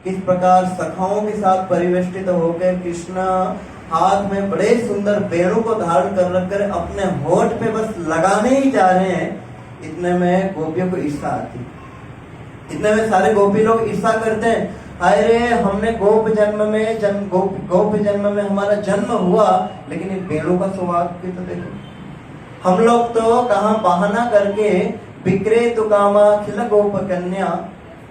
किस प्रकार सखाओं के साथ परिवेष्टित होकर कृष्ण हाथ में बड़े सुंदर वेणु को धारण कर रखकर अपने होठ पे बस लगाने ही जा रहे हैं। इतने में गोपियों को ईर्ष्या आती, इतने में सारे गोपी लोग ईर्ष्या करते हैं, अरे हमने गोप जन्म में हमारा जन्म हुआ, लेकिन इन वेणु का सौभाग्य तो देखो। हम लोग तो कहाँ बहाना करके बिक्रे तो कामा खिल गोप कन्या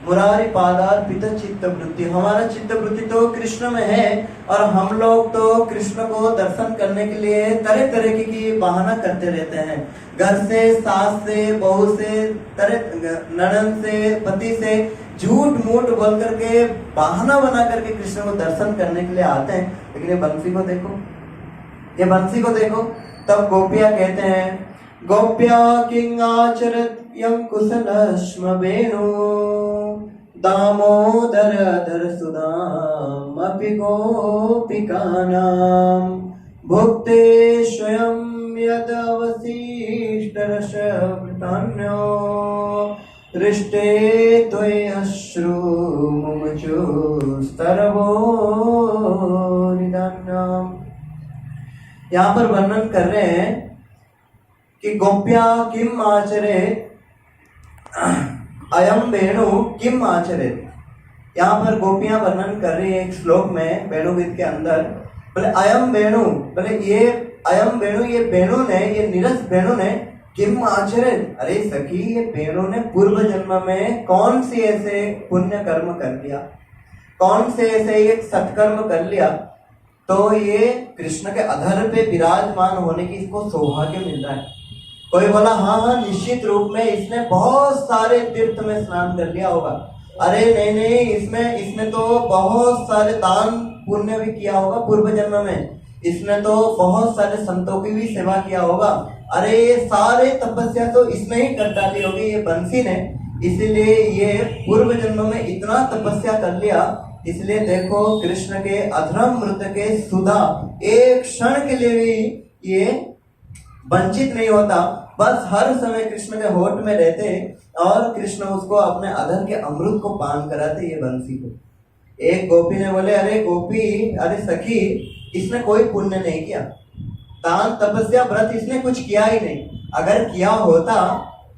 मुरारी पादार पिता चित्त वृत्ति, हमारा चित्त वृत्ति तो कृष्ण में है और हम लोग तो कृष्ण को दर्शन करने के लिए तरह तरह की बहाना करते रहते हैं। घर से, सास से, बहू से, ननद से, पति से झूठ मूठ बोल करके बहाना बना करके कृष्ण को दर्शन करने के लिए आते हैं। लेकिन ये बंसी को देखो, ये बंसी को देखो। तब गोपियां कहते हैं, गोप्या किंगाचरत यं कुशलश्म वेणु दामोदर धर सुदाम अपि गोपिकानां भुक्ते स्वयं यद अवशिष्ट रसवृतान्यो दृष्टे त्वयि अश्रु मुमुचु स्तरवो निदान्यम्। यहाँ पर वर्णन कर रहे हैं कि गोप्या किम आचरे अयम वेणु किम आचरे। यहाँ पर गोपियां वर्णन कर रही है एक श्लोक में वेणु गीत के अंदर, बोले अयम वेणु, बोले ये अयम वेणु, ये वेणु ने, ये निरस वेणु ने किम आचरे, अरे सखी ये वेणु ने पूर्व जन्म में कौन सी ऐसे पुण्य कर्म कर लिया, कौन से ऐसे एक सत्कर्म कर लिया, तो ये कृष्ण के अधर पे विराजमान होने की इसको सौभाग्य मिल रहा है। कोई बोला हाँ निश्चित रूप में इसने बहुत सारे तीर्थ में स्नान कर लिया होगा, अरे नहीं इसने तो बहुत सारे दान पुण्य भी किया होगा पूर्व जन्म में, इसने तो बहुत सारे संतों की भी सेवा किया होगा, अरे ये सारे तपस्या तो इसने ही कर डाली होगी ये बंसी ने, इसीलिए ये पूर्व जन्म में इतना तपस्या कर लिया। इसलिए देखो कृष्ण के अधर्म मृत के सुधा एक क्षण के लिए भी ये वंचित नहीं होता, बस हर समय कृष्ण के होठ में रहते और कृष्ण उसको अपने अधर के अमृत को पान कराते ये बंसी को। एक गोपी ने बोले, अरे गोपी, अरे सखी, इसने कोई पुण्य नहीं किया, दान तपस्या व्रत इसने कुछ किया ही नहीं, अगर किया होता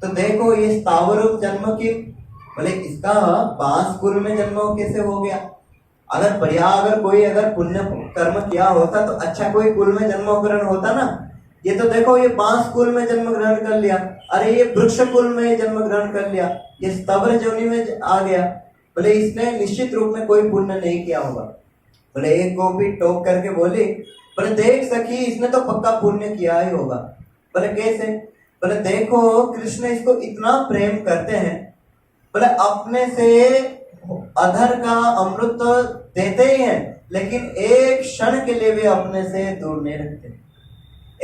तो देखो ये स्थावर जन्म की, बोले इसका बांस कुल में जन्म कैसे हो गया, अगर पुण्य कर्म किया होता तो अच्छा कोई कुल में जन्म ग्रहण होता ना, ये तो देखो ये बांस कुल में जन्म ग्रहण कर लिया, अरे ये वृक्ष कुल में जन्म ग्रहण कर लिया, ये स्तवर जोनि में आ गया, बोले इसने निश्चित रूप में कोई पुण्य नहीं किया होगा। बोले एक गोपी टोक करके बोली, बोले देख सखी इसने तो पक्का पुण्य किया ही होगा। बोले कैसे? बोले देखो कृष्ण इसको इतना प्रेम करते हैं, बोले अपने से अधर का अमृत तो देते ही हैं, लेकिन एक क्षण के लिए भी अपने से दूर नहीं रखते,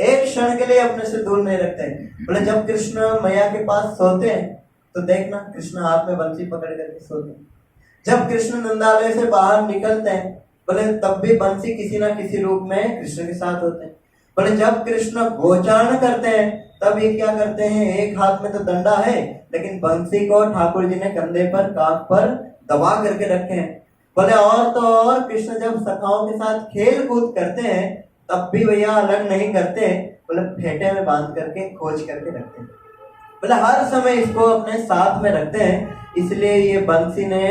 एक क्षण के लिए अपने से दूर नहीं रखते। बोले जब कृष्ण मैया के पास सोते हैं तो देखना कृष्ण हाथ में बंसी पकड़ करके सोते हैं, जब कृष्ण नंदालय से बाहर निकलते हैं बोले तब भी बंसी किसी ना किसी रूप में कृष्ण के साथ होते हैं। बोले जब कृष्ण गोचारण करते हैं तब ये क्या करते हैं, एक हाथ में तो डंडा है लेकिन बंसी को ठाकुर जी ने कंधे पर कांख पर दबा करके रखे हैं। बोले और तो और कृष्ण जब सखाओं के साथ खेल कूद करते हैं तब भी भैया अलग नहीं करते, बोले फेटे में बांध करके खोज करके रखते हैं, बोले हर समय इसको अपने साथ में रखते हैं। इसलिए ये बंसी ने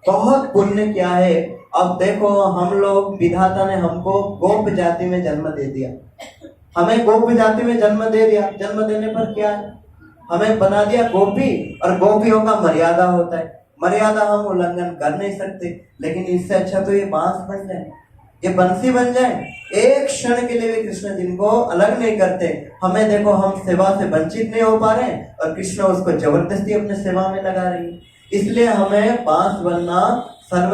बहुत पुण्य किया है। अब देखो हम लोग, विधाता ने हमको गोप जाति में जन्म दे दिया, हमें गोप जाति में जन्म दे दिया, जन्म देने पर क्या है, हमें बना दिया गोपी, और गोपियों का मर्यादा होता है, मर्यादा हम उल्लंघन कर नहीं सकते, लेकिन इससे अच्छा तो ये बांस बन जाए, ये बंसी बन जाए, एक क्षण के लिए भी कृष्ण जिनको अलग नहीं करते। हमें देखो हम सेवा से वंचित नहीं हो पा रहे हैं और कृष्ण उसको जबरदस्ती अपने सेवा में लगा रही है, इसलिए हमें बांस बनना सर्व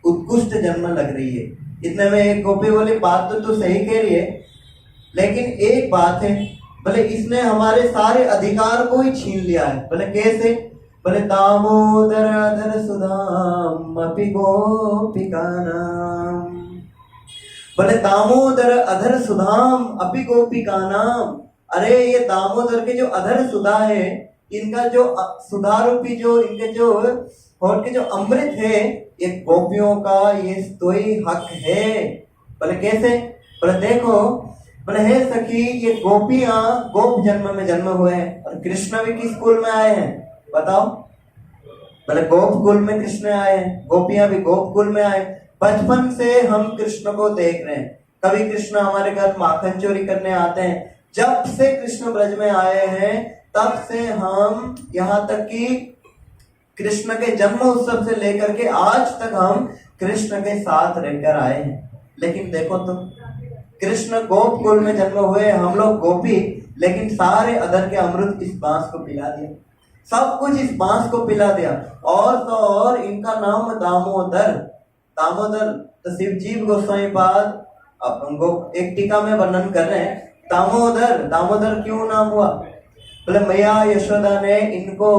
उत्कृष्ट जन्म लग रही है। इतने में एक गोपी बोली, बात तो सही कह रही है, लेकिन एक बात है, बोले इसने हमारे सारे अधिकार को ही छीन लिया है। बोले कैसे? बोले दामोदर अधर सुधाम अपि गोपिकानाम, बोले दामोदर अधर सुधाम अपि गोपिकानाम, अरे ये दामोदर के जो अधर सुधा है, इनका जो सुधा रूपी जो इनके जो होठ के जो अमृत है ये गोपियों का ये तो ही हक है। बोले कैसे? बोले देखो, बोले हे सखी ये गोपियां गोप जन्म में जन्म हुए हैं और कृष्ण भी किस कुल में आए हैं बताओ? बोले गोप कुल में कृष्ण आए हैं, गोपियां भी गोप कुल में आए। बचपन से हम कृष्ण को देख रहे हैं, कभी कृष्ण हमारे घर माखन चोरी करने आते हैं। जब से कृष्ण ब्रज में आए हैं तब से हम यहाँ तक कि कृष्ण के जन्म उत्सव से लेकर के आज तक हम कृष्ण के साथ रहकर आए हैं। लेकिन देखो तो कृष्ण गोप कुल में जन्म हुए, हम लोग गोपी, लेकिन सारे अदर के अमृत इस बांस को पिला दिया, सब कुछ इस बांस को पिला दिया। और तो और इनका नाम दामोदर। दामोदर तो शिव जीव गोस्वामी पाद उनको एक टीका में वर्णन कर रहे हैं। दामोदर, दामोदर क्यों नाम हुआ? बोले मैया यशोदा ने इनको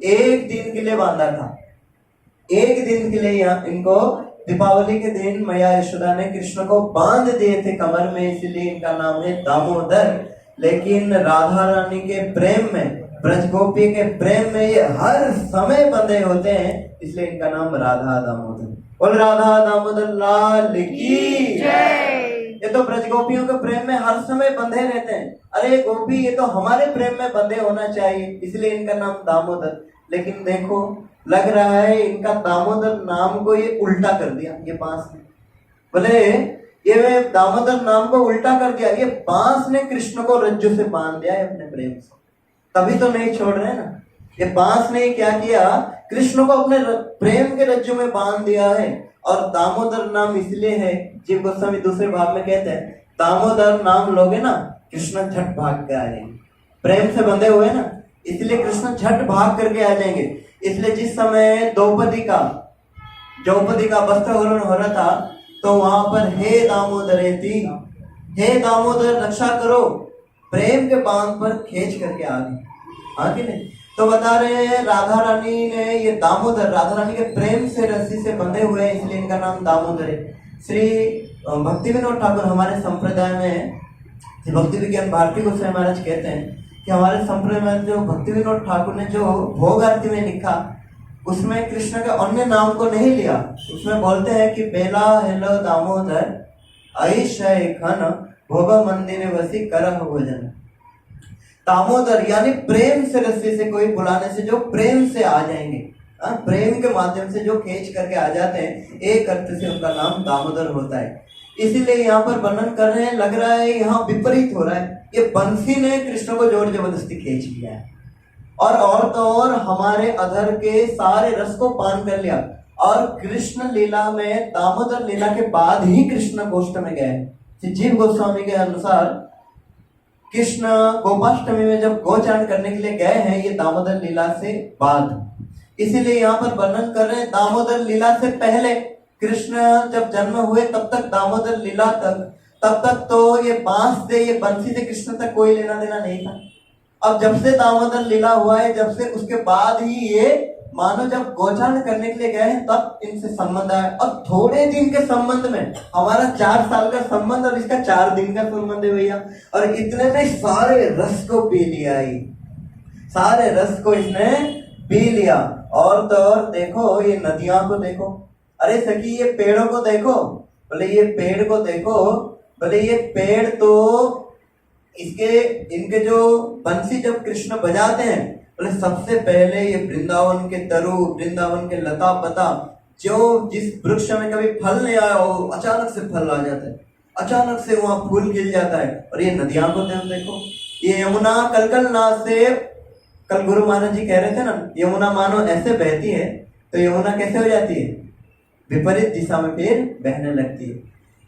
एक दिन के लिए बांधा था, एक दिन के लिए इनको दीपावली के दिन मैया यशोदा ने कृष्ण को बांध दिए थे कमर में, इसलिए इनका नाम है दामोदर। लेकिन राधा रानी के प्रेम में, ब्रज गोपी के प्रेम में ये हर समय बंधे होते हैं, इसलिए इनका नाम राधा दामोदर। बोल राधा दामोदर लाल की जय। ये तो ब्रज गोपियों के प्रेम में हर समय बंधे रहते हैं। अरे गोपी ये तो हमारे प्रेम में बंधे होना चाहिए, इसलिए इनका नाम दामोदर। लेकिन देखो लग रहा है इनका दामोदर नाम को ये उल्टा कर दिया ये बांस ने। बोले ये दामोदर नाम को उल्टा कर दिया, ये बांस ने कृष्ण को रज्जु से बांध दिया है अपने प्रेम से, तभी तो नहीं छोड़ रहे ना। ये बांस ने क्या किया, कृष्ण को अपने प्रेम के रज्जु में बांध दिया है। और दामोदर नाम इसलिए है, जीव गोस्वामी दूसरे भाग में कहते हैं दामोदर नाम लोगे ना कृष्ण झट भाग के आ जाएंगे, प्रेम से बंधे हुए ना, इसलिए कृष्ण झट भाग करके आ जाएंगे। इसलिए जिस समय द्रौपदी का वस्त्र हरण हो रहा था तो वहां पर हे दामोदरेति, हे दामोदर रक्षा करो, प्रेम के बांध पर खींच करके आ गई। हाँ कि नहीं? तो बता रहे हैं राधा रानी ने ये दामोदर, राधा रानी के प्रेम से रस्सी से बंधे हुए हैं, इसलिए इनका नाम दामोदर है। श्री भक्ति विनोद ठाकुर हमारे संप्रदाय में, भक्ति विज्ञान भारती गोस्वामी महाराज कहते हैं कि हमारे संप्रदाय में जो भक्ति विनोद ठाकुर ने जो भोग आरती में लिखा, उसमें कृष्ण के अन्य नाम को नहीं लिया। उसमें बोलते हैं कि बेला हेलो दामोदर ऐशय खन भोग मंदिर वसी करह भोजन। दामोदर यानी प्रेम से रस्सी से कोई बुलाने से जो प्रेम से आ जाएंगे, प्रेम के माध्यम से जो खींच करके आ जाते हैं, एक अर्थ से उनका नाम दामोदर होता है। इसीलिए यहाँ पर वर्णन कर रहे हैं, लग रहा है यहाँ विपरीत हो रहा है, ये बंसी ने कृष्ण को जोर जबरदस्ती खींच लिया है और तो और हमारे अधर के सारे रस को पान कर लिया। और कृष्ण लीला में, दामोदर लीला के बाद ही कृष्ण गोष्ठ में गए। जीव गोस्वामी के अनुसार कृष्ण गोपाष्टमी में जब गोचारण करने के लिए गए हैं, ये दामोदर लीला से बाद। इसीलिए यहाँ पर वर्णन कर रहे हैं दामोदर लीला से पहले कृष्ण जब जन्म हुए तब तक दामोदर लीला तब तक तो ये बांस से, ये बंसी से कृष्ण तक कोई लेना देना नहीं था। अब जब से दामोदर लीला हुआ है, जब से उसके बाद ही ये मानो जब गोचारण करने के लिए गए हैं तब इनसे संबंध आया। और थोड़े दिन के संबंध में हमारा 4 साल का संबंध और इसका 4 दिन का संबंध है भैया। और इतने में सारे रस को पी लिया, सारे रस को इसने पी लिया। और तो और देखो ये नदियां को देखो, अरे सखी ये पेड़ों को देखो, बोले ये पेड़ को देखो, बोले ये पेड़ तो इनके जो बंसी जब कृष्ण बजाते हैं, बोले सबसे पहले ये वृंदावन के तरु, वृंदावन के लता पता, जो जिस वृक्ष में कभी फल नहीं आया हो अचानक से फल आ जाता है, अचानक से वहां फूल खिल जाता है। और ये नदियां को देखो, ये यमुना कल नाथ से, कल गुरु महाराज जी कह रहे थे ना, यमुना मानो ऐसे बहती है तो यमुना कैसे हो जाती है, विपरीत दिशा में फिर बहने लगती है।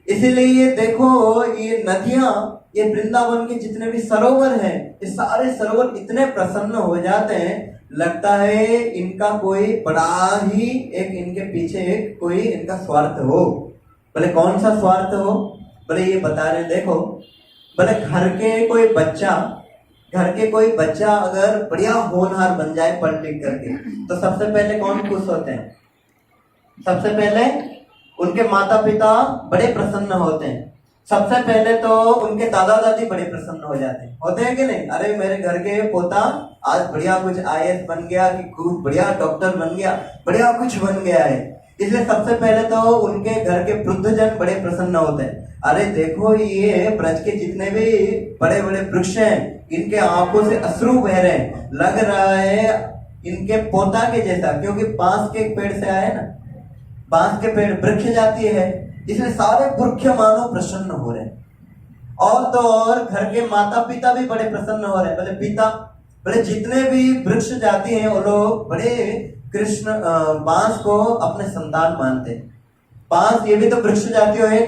इसीलिए ये देखो ये नदियां, ये वृंदावन के जितने भी सरोवर हैं, ये सारे सरोवर इतने प्रसन्न हो जाते हैं, लगता है इनका कोई बड़ा ही एक इनके पीछे एक कोई इनका स्वार्थ हो। बोले कौन सा स्वार्थ हो? बोले ये बता रहे देखो, बोले घर के कोई बच्चा अगर बढ़िया होनहार बन जाए पढ़ लिख करके, तो सबसे पहले कौन खुश होते हैं? सबसे पहले उनके माता पिता बड़े प्रसन्न होते हैं। सबसे पहले तो उनके दादा दादी बड़े प्रसन्न हो जाते हैं, होते हैं कि नहीं? अरे मेरे घर के पोता आज बढ़िया कुछ आईएएस बन गया, कि खूब बढ़िया डॉक्टर बन गया, बढ़िया कुछ बन गया है। इसलिए सबसे पहले तो उनके घर के वृद्धजन बड़े प्रसन्न होते हैं। अरे देखो ये ब्रज के जितने भी बड़े बड़े वृक्ष हैं, इनके आंखों से अश्रु बह रहे हैं, लग रहा है इनके पोता के जैसा, क्योंकि बांस के पेड़ से आए ना, बांस के पेड़ वृक्ष जाती है, इसलिए सारे वृक्ष मानो प्रसन्न हो रहे हैं। और तो और घर के माता पिता भी बड़े प्रसन्न हो रहे हैं, बोले पिता, बोले जितने भी वृक्ष जाती हैं वो लोग बड़े कृष्ण बांस को अपने संतान मानते हैं। बांस ये भी तो वृक्ष जाती है कि